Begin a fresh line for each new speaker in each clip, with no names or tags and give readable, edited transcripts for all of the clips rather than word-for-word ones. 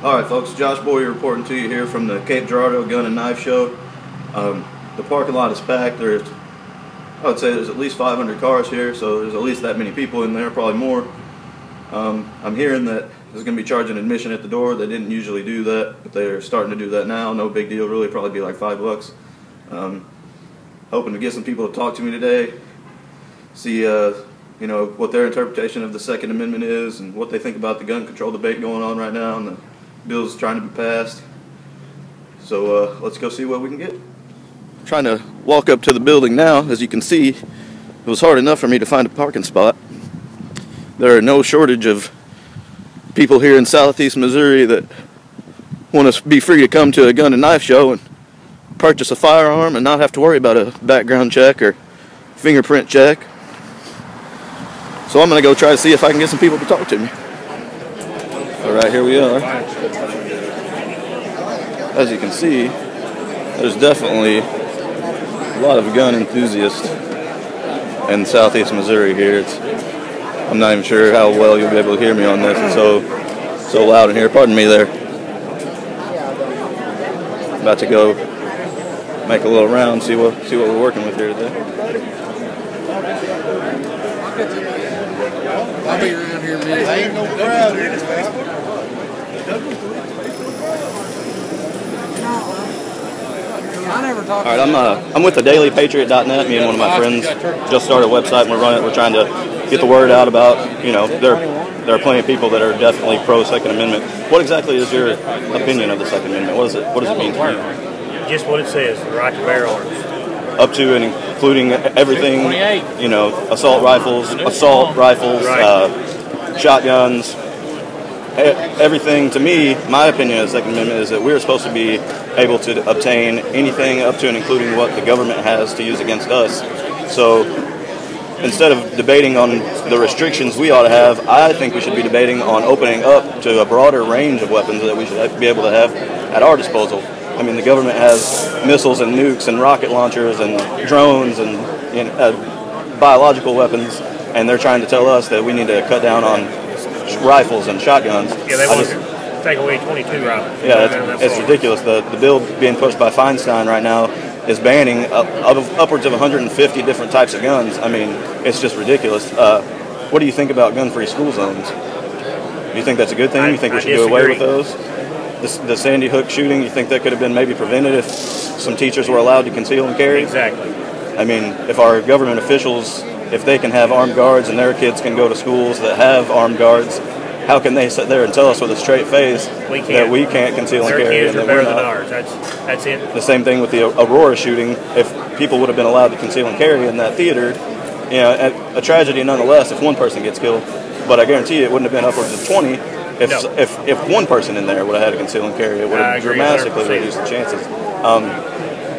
Alright folks, Josh Boyer reporting to you here from the Cape Girardeau Gun and Knife Show. The parking lot is packed. I would say there's at least 500 cars here, so there's at least that many people in there, probably more. I'm hearing that there's going to be charging admission at the door. They didn't usually do that, but they're starting to do that now. No big deal, really, probably be like $5. Hoping to get some people to talk to me today, see what their interpretation of the Second Amendment is and what they think about the gun control debate going on right now and the bills trying to be passed. So let's go see what we can get. Trying to walk up to the building now. As you can see, it was hard enough for me to find a parking spot. There are no shortage of people here in Southeast Missouri that want to be free to come to a gun and knife show and purchase a firearm and not have to worry about a background check or fingerprint check. So I'm going to go try to see if I can get some people to talk to me. All right, here we are. As you can see, there's definitely a lot of gun enthusiasts in Southeast Missouri here. I'm not even sure how well you'll be able to hear me on this. It's so loud in here. Pardon me there. About to go make a little round, see what we're working with here today.
I'll be around here, man. I ain't no crowd here.
Alright, I'm with the dailypatriot.net. Me and one of my friends just started a website and we're trying to get the word out about, there are plenty of people that are definitely pro Second Amendment. What exactly is your opinion of the Second Amendment? What does it mean to you?
Just what it says, the right to bear arms.
Up to and including everything, assault rifles, shotguns, everything. To me, my opinion of the Second Amendment is that we're supposed to be able to obtain anything up to and including what the government has to use against us. So instead of debating on the restrictions we ought to have, I think we should be debating on opening up to a broader range of weapons that we should be able to have at our disposal. I mean, the government has missiles and nukes and rocket launchers and drones and biological weapons, and they're trying to tell us that we need to cut down on rifles and shotguns.
Yeah, they want to take away 22 rifles.
Yeah, it's ridiculous. The bill being pushed by Feinstein right now is banning upwards of 150 different types of guns. I mean, it's just ridiculous. What do you think about gun-free school zones? Do you think that's a good thing? You think we should do away with those? The Sandy Hook shooting, you think that could have been maybe prevented if some teachers were allowed to conceal and carry?
Exactly.
I mean, if our government officials, if they can have armed guards and their kids can go to schools that have armed guards, how can they sit there and tell us with a straight face that we can't conceal and carry?
Their kids are better than ours. That's it.
The same thing with the Aurora shooting. If people would have been allowed to conceal and carry in that theater, a tragedy nonetheless if one person gets killed. But I guarantee you it wouldn't have been upwards of 20 if one person in there would have had a conceal and carry. It would have dramatically reduced the chances.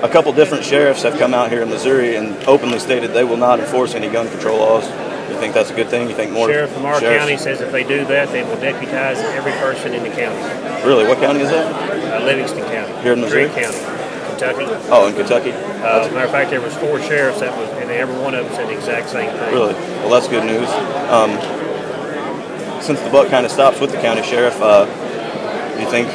A couple different sheriffs have come out here in Missouri and openly stated they will not enforce any gun control laws. You think that's a good thing? You think more
sheriff from our county says if they do that, they will deputize every person in the county.
Really? What county is that?
Livingston County.
Here in Missouri?
County, Kentucky.
Oh, in Kentucky?
As a matter of fact, there was 4 sheriffs and every one of them said the exact same thing.
Really? Well, that's good news. Since the buck kind of stops with the county sheriff, do you think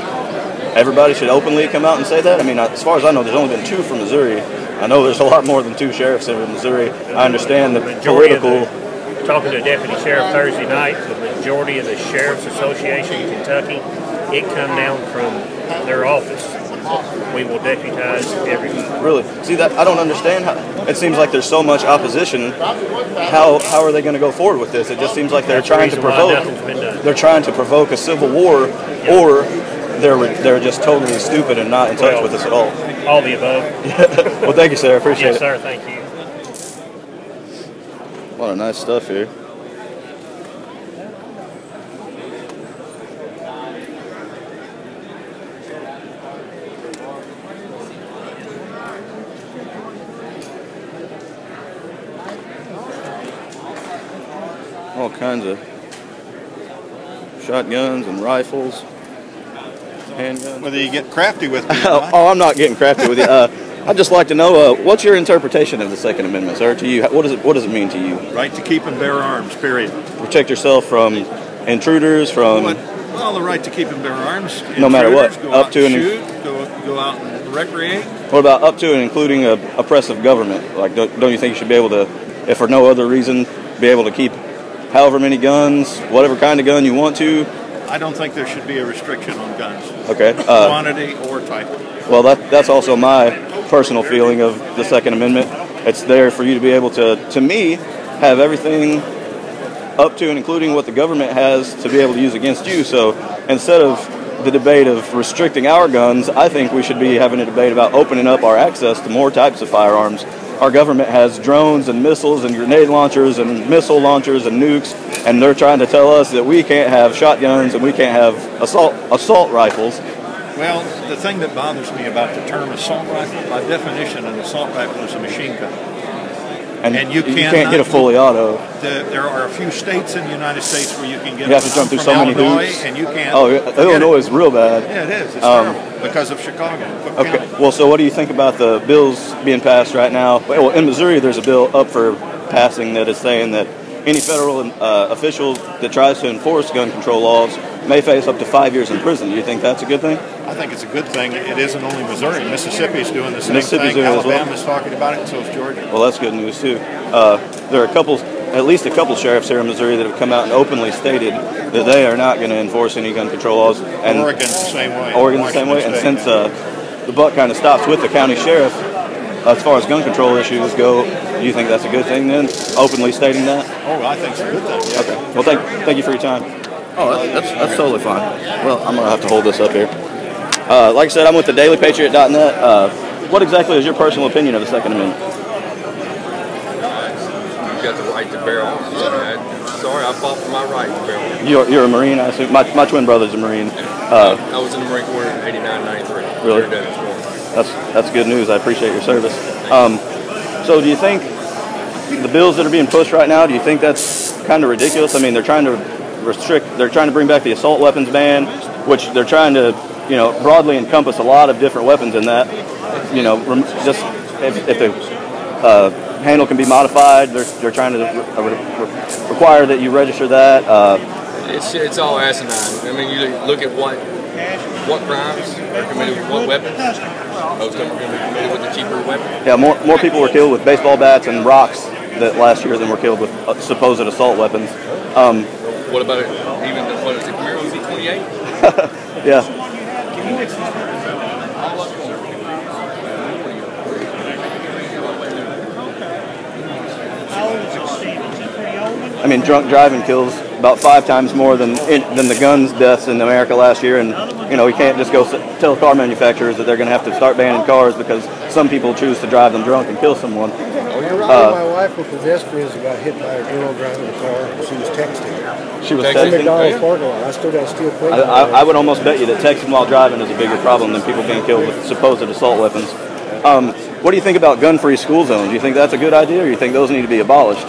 everybody should openly come out and say that? I mean, as far as I know, there's only been 2 from Missouri. I know there's a lot more than 2 sheriffs in Missouri. I understand the political...
Talking to a deputy sheriff Thursday night, the majority of the Sheriff's Association in Kentucky, it come down from their office. We will deputize everyone.
Really? See, that I don't understand. It seems like there's so much opposition. How are they going to go forward with this? It just seems like they're trying to provoke. They're trying to provoke a civil war, or they're just totally stupid and not in touch with us at all.
All the above.
Well, thank you, sir. I appreciate it.
Yes, sir. Thank you.
A lot of nice stuff here. All kinds of shotguns and rifles, handguns.
Whether you get crafty with me.
Oh, I'm not getting crafty with you. I'd just like to know, what's your interpretation of the Second Amendment, sir? To you, what does it mean to you?
Right to keep and bear arms, period.
Protect yourself from intruders, from
Well, the right to keep and bear arms.
No matter what,
Go
up
out
to
and
and
shoot, go out and recreate.
What about up to and including a oppressive government? Like, don't you think you should be able to, if for no other reason, be able to keep however many guns, whatever kind of gun you want to?
I don't think there should be a restriction on guns.
Okay.
Quantity or type.
Well, that's also my personal feeling of the Second Amendment. It's there for you to be able to me, have everything up to and including what the government has to be able to use against you. So instead of the debate of restricting our guns, I think we should be having a debate about opening up our access to more types of firearms. Our government has drones and missiles and grenade launchers and missile launchers and nukes, and they're trying to tell us that we can't have shotguns and we can't have assault rifles.
Well, the thing that bothers me about the term assault rifle, by definition, an assault rifle is a machine gun.
And you can't get a fully auto.
There are a few states in the United States where you can get.
You have to jump through so many hoops,
and you can't.
Oh, Illinois is real bad.
Yeah, it is. It's terrible because of Chicago.
Okay. Well, so what do you think about the bills being passed right now? Well, in Missouri, there's a bill up for passing that is saying that any federal official that tries to enforce gun control laws may face up to 5 years in prison. Do you think that's a good thing?
I think it's a good thing. It isn't only Missouri. Mississippi is doing the same
Mississippi's
thing.
doing it as well.
Alabama's talking about it, and so is Georgia.
Well, that's good news too. There are at least a couple sheriffs here in Missouri that have come out and openly stated that they are not going to enforce any gun control laws. And
Oregon's the same way.
Oregon's the same way. And since the buck kind of stops with the county sheriff, as far as gun control issues go, do you think that's a good thing then? Openly stating that?
Oh, I think it's a good thing. Yeah.
Okay. Well, thank you for your time. Oh, that's totally fine. Well, I'm going to have to hold this up here. Like I said, I'm with the dailypatriot.net. What exactly is your personal opinion of the Second Amendment?
You've got the right to bear arms. Sorry, I fought for my right to bear arms.
You're a Marine, I assume. My twin brother's a Marine.
I was in the Marine Corps in 89, 93.
Really? That's good news. I appreciate your service. So do you think the bills that are being pushed right now, do you think that's kind of ridiculous? I mean, they're trying to bring back the assault weapons ban, which they're trying to, broadly encompass a lot of different weapons in that. Just if the handle can be modified, they're trying to require that you register that.
It's all asinine. I mean, you look at what crimes are committed with what weapons. Most of them are going to be committed with the cheaper weapon.
Yeah, more people were killed with baseball bats and rocks last year than were killed with supposed assault weapons.
What about it? Even what is it? Camaro Z28?
Yeah. I mean, drunk driving kills about 5 times more than the guns deaths in America last year, and we can't just go tell car manufacturers that they're going to have to start banning cars because some people choose to drive them drunk and kill someone.
My wife was pedestrians and got hit by a girl driving a car. She was texting.
She was
From
texting.
McDonald's parking lot. I still got to steal quick.
I would almost bet you that texting while driving is a bigger problem than people being killed with supposed assault weapons. What do you think about gun-free school zones? Do you think that's a good idea, or do you think those need to be abolished?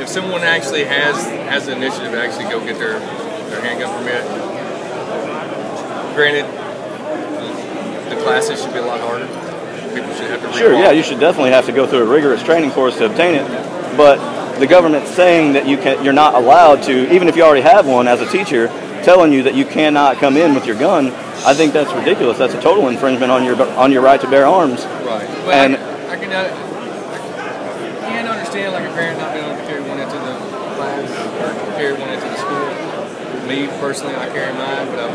If someone actually has the initiative to actually go get their handgun permit, granted, the classes should be a lot harder. People should have to
Sure, yeah, you should definitely have to go through a rigorous training course to obtain it. But the government's saying that you're not allowed to, even if you already have one as a teacher, telling you that you cannot come in with your gun. I think that's ridiculous. That's a total infringement on your right to bear arms.
Right. But
and
I can understand like a parent not being able to carry one into the class or carry one into the school. Me personally, I carry mine, but I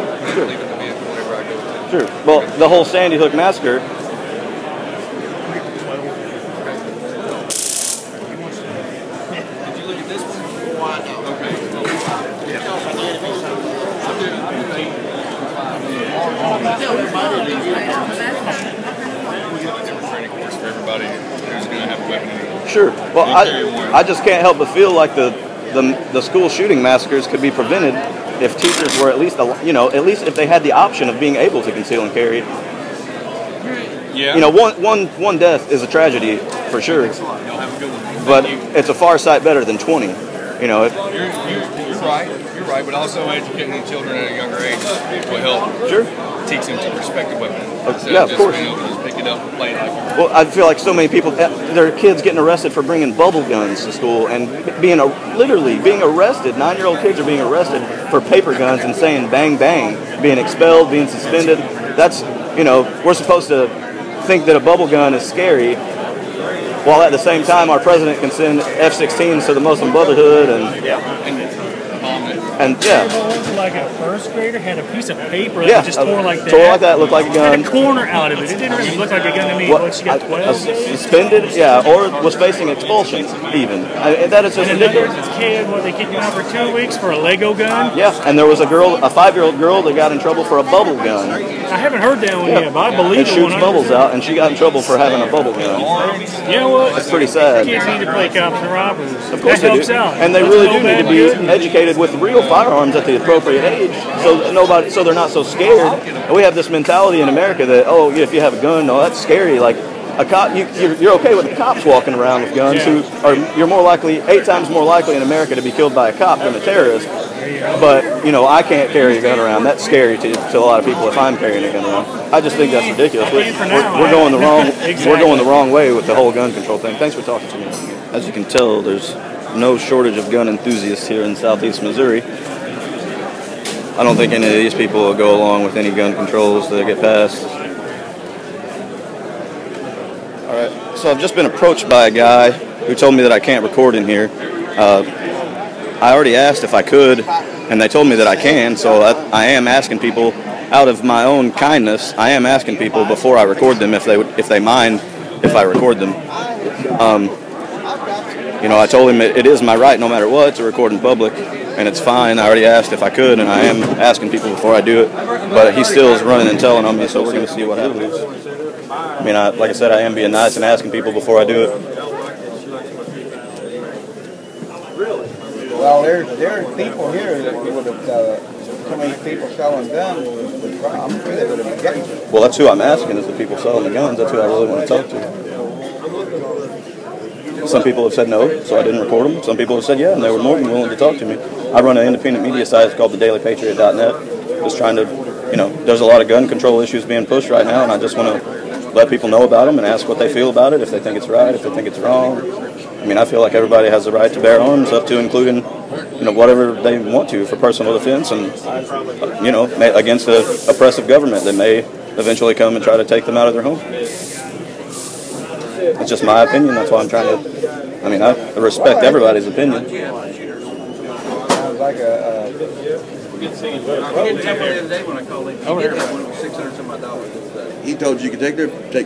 leave it in the vehicle whenever I go to.
Sure. Well, the whole Sandy Hook massacre.
Did you look at this one? Okay. Training course for everybody who's going to have a weapon.
Sure. Well, I just can't help but feel like the school shooting massacres could be prevented if teachers were at least if they had the option of being able to conceal and carry.
Yeah.
One death is a tragedy for sure,
You'll have a good one.
but it's a far sight better than 20.
You're right. You're right. But also educating the children at a younger age will help.
Sure.
Teach them to respect the weapon.
Yeah, of course.
Being able to just pick it up and play like it.
Well, I feel like so many people, there are kids getting arrested for bringing bubble guns to school and literally being arrested. 9-year-old kids are being arrested for paper guns and saying bang bang, being expelled, being suspended. That's, we're supposed to think that a bubble gun is scary, while at the same time our president can send F-16s to the Muslim Brotherhood and
like a first grader had a piece of paper that
yeah,
just tore like that.
Tore like that, looked like a gun.
Had a corner out of it. It didn't really look like a gun to me. What, she got 12
suspended, yeah, or was facing expulsion even. That is just ridiculous.
This kid, they kicked him out for 2 weeks for a Lego gun?
Yeah, and there was a girl, a 5-year-old girl that got in trouble for a bubble gun.
I haven't heard that one yet, but I believe
it shoots bubbles out, and she got in trouble for having a bubble gun.
You know what?
It's pretty sad.
Kids need to play cops and robbers.
Of course
that
they
helps
do.
out.
And they really do need to be educated with real firearms at the appropriate age, so they're not so scared. And we have this mentality in America that, if you have a gun, no, that's scary. Like a cop, you're okay with the cops walking around with guns, you're more likely, 8 times more likely in America to be killed by a cop than a terrorist. But I can't carry a gun around. That's scary to a lot of people if I'm carrying a gun around. I just think that's ridiculous. We're going the wrong we're going the wrong way with the whole gun control thing. Thanks for talking to me. As you can tell, there's no shortage of gun enthusiasts here in Southeast Missouri. I don't think any of these people will go along with any gun controls that get passed. All right, so I've just been approached by a guy who told me that I can't record in here. I already asked if I could, and they told me that I can, so I am asking people, out of my own kindness, I am asking people before I record them if they mind if I record them. I told him it is my right no matter what to record in public, and it's fine. I already asked if I could, and I am asking people before I do it, but he still is running and telling on me, so we're going to see what happens. I mean, like I said, I am being nice and asking people before I do it.
Well, there's people here that would have, so many people selling guns, I'm sure they would have objected.
Well, that's who I'm asking, is the people selling the guns. That's who I really want to talk to. Some people have said no, so I didn't record them. Some people have said yeah, and they were more than willing to talk to me. I run an independent media site. It's called thedailypatriot.net. Just trying to, there's a lot of gun control issues being pushed right now, and I just want to let people know about them and ask what they feel about it, if they think it's right, if they think it's wrong. I mean, I feel like everybody has the right to bear arms, up to including, whatever they want to for personal defense and, against an oppressive government that may eventually come and try to take them out of their home. It's just my opinion. That's why I'm trying to. I respect everybody's opinion.
Sounds like
He told you could take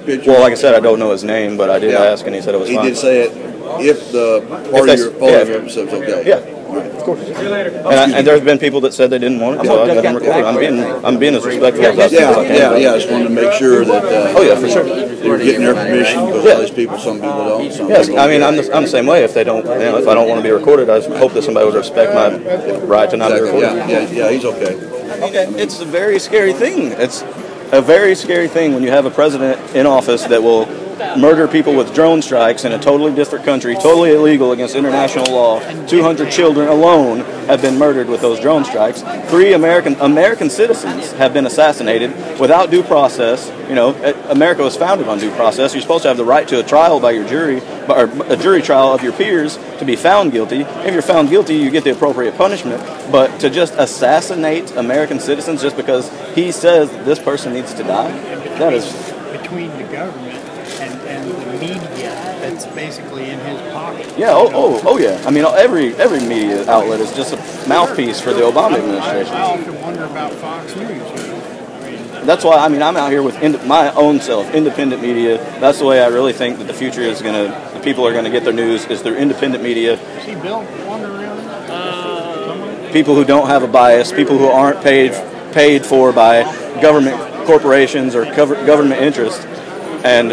pictures.
Well, like I said, I don't know his name, but I did ask, and he said it was fine.
He did say it if the part of your photo episode's okay.
Yeah. Of course. And there's been people that said they didn't want it, so I got them recorded. I'm being as respectful as I can.
Yeah. I just wanted to make sure that.
For sure.
You're getting their permission because all these people, some people don't.
Yes, I'm the same way. If they don't, if I don't want to be recorded, I hope that somebody would respect my right to not be recorded.
Yeah, he's okay.
It's a very scary thing. It's a very scary thing when you have a president in office that will murder people with drone strikes in a totally different country, totally illegal against international law. 200 children alone have been murdered with those drone strikes. 3 American citizens have been assassinated without due process. America was founded on due process. You're supposed to have the right to a trial by your jury, or a jury trial of your peers to be found guilty. If you're found guilty, you get the appropriate punishment. But to just assassinate American citizens just because he says this person needs to die, that is
between the government and the media that's basically in his pocket.
Yeah, yeah. I mean, every media outlet is just a mouthpiece for the Obama administration.
I often wonder about Fox News.
That's why, I'm out here with my own self, independent media. That's the way I really think that the future is the people are going to get their news is through independent media.
See Bill wandering around?
People who don't have a bias, people who aren't paid for by government corporations or government interests. And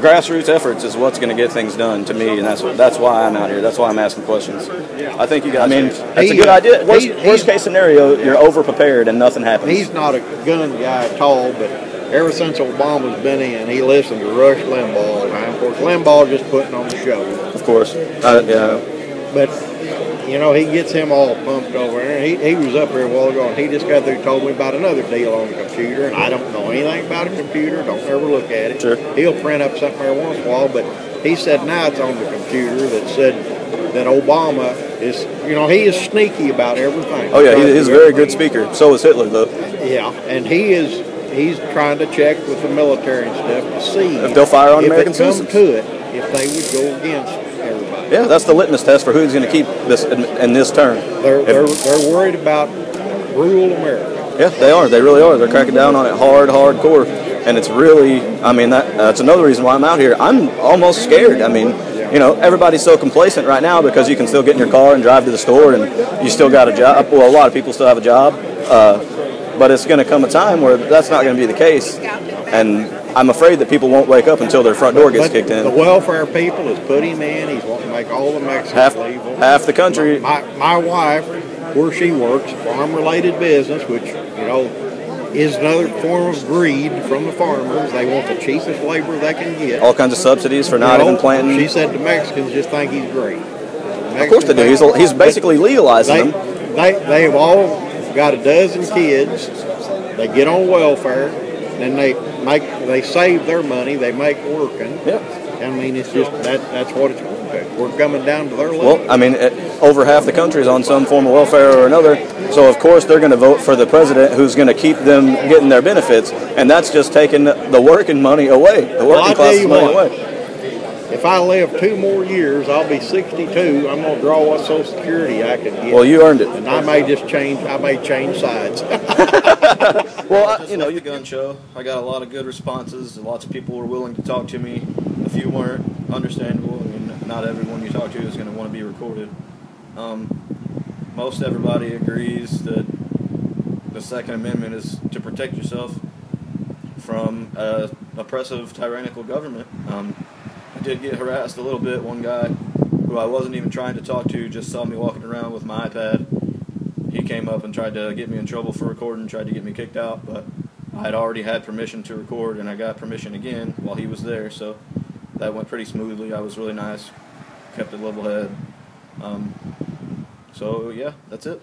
grassroots efforts is what's going to get things done to me, and that's why I'm out here. That's why I'm asking questions. I think you guys. That's a good idea. Worst case scenario, you're over prepared and nothing happens.
He's not a gun guy at all, but ever since Obama's been in, he listened to Rush Limbaugh. And of course, Limbaugh just putting on the show.
Of course, yeah.
But you know, he gets him all pumped over there. He was up here a while ago, and he just got there and told me about another deal on the computer, and I don't know anything about a computer, don't ever look at it.
Sure.
He'll print up something every once in a while, but he said now it's on the computer that said that Obama is, you know, he is sneaky about everything.
Oh yeah, he's a very good speaker. So is Hitler, though.
Yeah, and he's trying to check with the military and stuff to see
If they'll fire on American
if it comes
citizens.
to it, if they would go against everybody.
Yeah, that's the litmus test for who's going to keep this in this term.
They're worried about rural America.
Yeah, they are. They really are. They're cracking down on it hardcore. And it's really, I mean, that's another reason why I'm out here. I'm almost scared. I mean, you know, everybody's so complacent right now because you can still get in your car and drive to the store and you still got a job. Well, a lot of people still have a job. But it's going to come a time where that's not going to be the case. And I'm afraid that people won't wake up until their front door gets kicked in.
The welfare people has put him in. He's wanting to make all the Mexicans leave.
Half the country.
My wife, where she works, farm-related business, which, you know, is another form of greed from the farmers. They want the cheapest labor they can get.
All kinds of subsidies for not even planting.
She said the Mexicans just think he's great.
Of course they do. He's basically legalizing them.
They've all got a dozen kids. They get on welfare. Then they save their money. They make working.
Yeah.
I mean, it's just that's what it's going to. We're coming down to their level.
Well, I mean, over half the country is on some form of welfare or another. So, of course, they're going to vote for the president who's going to keep them getting their benefits. And that's just taking the working money away, the working class money away.
If I live 2 more years, I'll be 62. I'm going to draw what Social Security I can get.
Well, you earned it.
And I may change sides.
Well, you know, the gun show, I got a lot of good responses. Lots of people were willing to talk to me. A few weren't. Understandable. I mean, not everyone you talk to is going to want to be recorded. Most everybody agrees that the Second Amendment is to protect yourself from oppressive, tyrannical government. I did get harassed a little bit. One guy who I wasn't even trying to talk to just saw me walking around with my iPad. He came up and tried to get me in trouble for recording, tried to get me kicked out, but I had already had permission to record, and I got permission again while he was there, so that went pretty smoothly. I was really nice, kept a level head. So, yeah, that's it.